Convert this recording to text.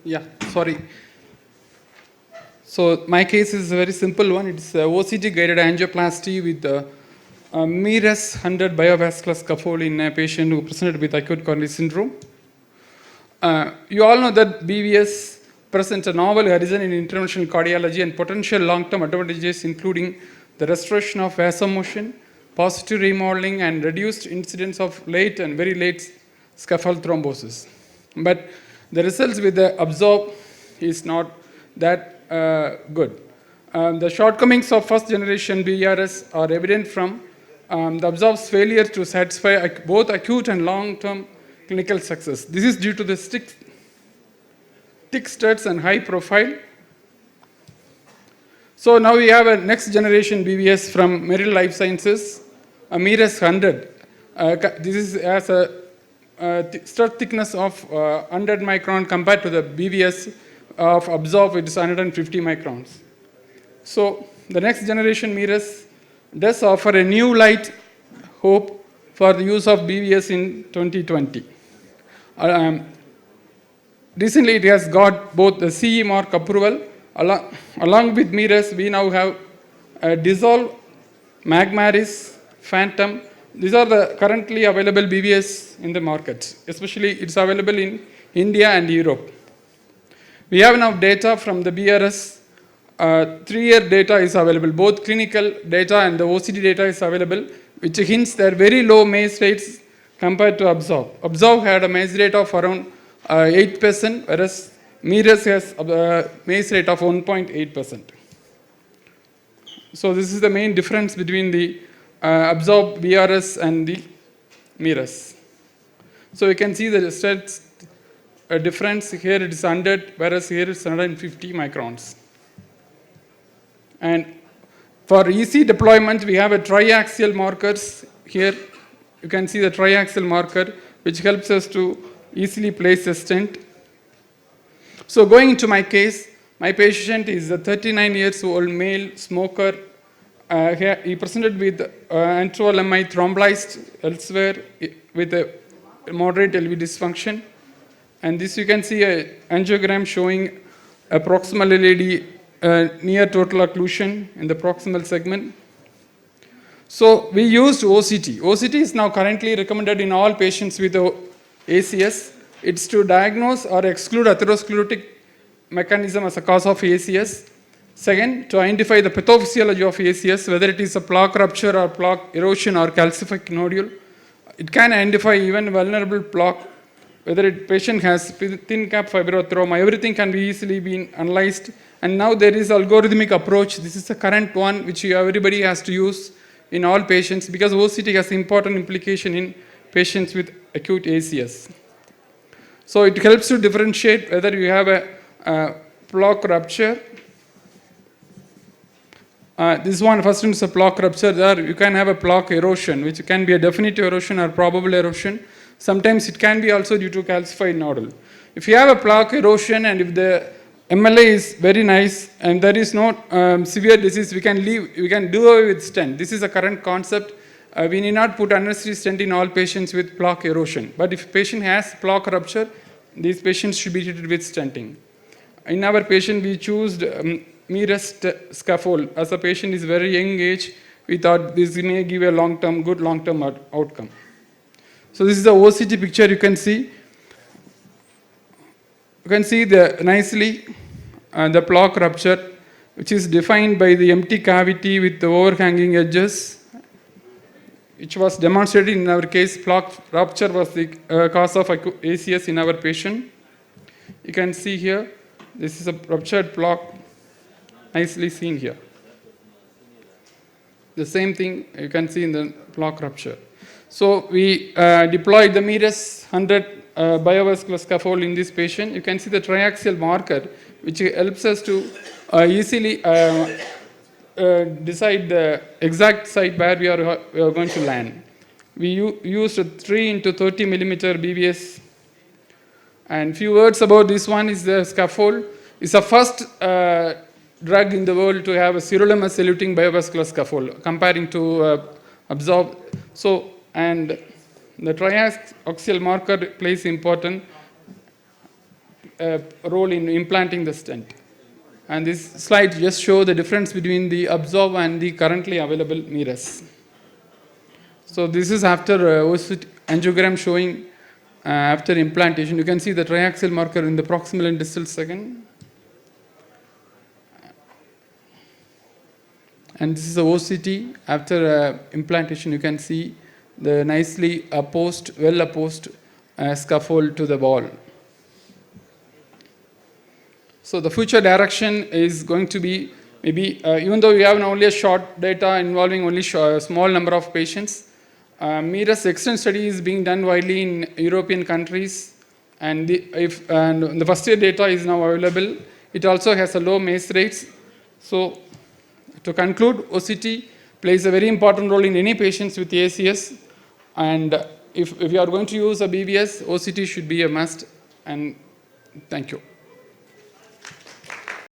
Yeah, sorry. So my case is a very simple one. It's OCT guided angioplasty with MERS 100 biovascular scaffold in a patient who presented with acute coronary syndrome. You all know that BVS presents a novel horizon in interventional cardiology and potential long-term advantages including the restoration of vasomotion, positive remodeling, and reduced incidence of late and very late scaffold thrombosis. But the results with the absorb is not that good. The shortcomings of first generation BRS are evident from the absorb's failure to satisfy both acute and long-term clinical success. This is due to the thick studs and high profile. So now we have a next generation BVS from Merrill Life Sciences, a MERS 100. This has a stud thickness of 100 micron compared to the BVS of Absorb, it is 150 microns. So the next generation MERS does offer a new light hope for the use of BVS in 2020. Recently it has got both the CE mark approval. Along with MERS, we now have Dissolve, Magmaris, Phantom. These are the currently available BVS in the market. Especially it's available in India and Europe. We have now data from the BRS. 3-year data is available. Both clinical data and the OCT data is available, which hints there are very low MACE rates compared to Absorb. Absorb had a MACE rate of around 8%, whereas MERS has a MACE rate of 1.8%. So this is the main difference between the Absorb BRS and the MERS. So you can see the stats difference. Here it is 100, whereas here it's 150 microns. And for EC deployment, we have a triaxial markers here. You can see the triaxial marker, which helps us to easily place a stent. So going into my case, my patient is a 39 years old male smoker. He presented with antral MI thrombolized elsewhere with a moderate LV dysfunction. And this you can see an angiogram showing a proximal LAD near total occlusion in the proximal segment. So we used OCT. OCT is now currently recommended in all patients with ACS. It's to diagnose or exclude atherosclerotic mechanism as a cause of ACS. Second, to identify the pathophysiology of ACS, whether it is a plaque rupture or plaque erosion or calcific nodule. It can identify even vulnerable plaque, whether the patient has thin cap fibrothroma. Everything can be easily been analyzed. And now there is algorithmic approach. This is the current one which everybody has to use in all patients because OCT has important implication in patients with acute ACS. So it helps to differentiate whether you have a plaque rupture. This one first is a plaque rupture. There you can have a plaque erosion, which can be a definitive erosion or probable erosion. Sometimes it can be also due to calcified nodule. If you have a plaque erosion and if the MLA is very nice and there is no severe disease, we can do away with stent. This is a current concept. We need not put unnecessary stent in all patients with plaque erosion. But if patient has plaque rupture, these patients should be treated with stenting. In our patient, we chose MERS scaffold. As a patient is very young age, we thought this may give a good long-term outcome. So this is the OCT picture you can see. You can see nicely the plaque rupture, which is defined by the empty cavity with the overhanging edges, which was demonstrated in our case. Plaque rupture was the cause of ACS in our patient. You can see here, this is a ruptured plaque, nicely seen here. The same thing you can see in the plaque rupture. So we deployed the MERS 100 biovascular scaffold in this patient. You can see the triaxial marker, which helps us to easily decide the exact site where we are going to land. We used a 3 into 30 millimeter BVS. And few words about this one is the scaffold. It's the first drug in the world to have a sirolimus eluting biovascular scaffold, comparing to Absorb. So, and the triaxial marker plays important. role in implanting the stent. And this slide just shows the difference between the absorb and the currently available mirrors. So this is after OCT angiogram showing after implantation. You can see the triaxial marker in the proximal and distal second. And this is the OCT after implantation. You can see the nicely opposed, well opposed scaffold to the wall. So the future direction is going to be maybe, even though we have only a short data involving only a small number of patients, mirrors extent study is being done widely in European countries, and the first year data is now available. It also has a low MACE rates. So to conclude, OCT plays a very important role in any patients with ACS, and if you are going to use a BVS, OCT should be a must. And thank you.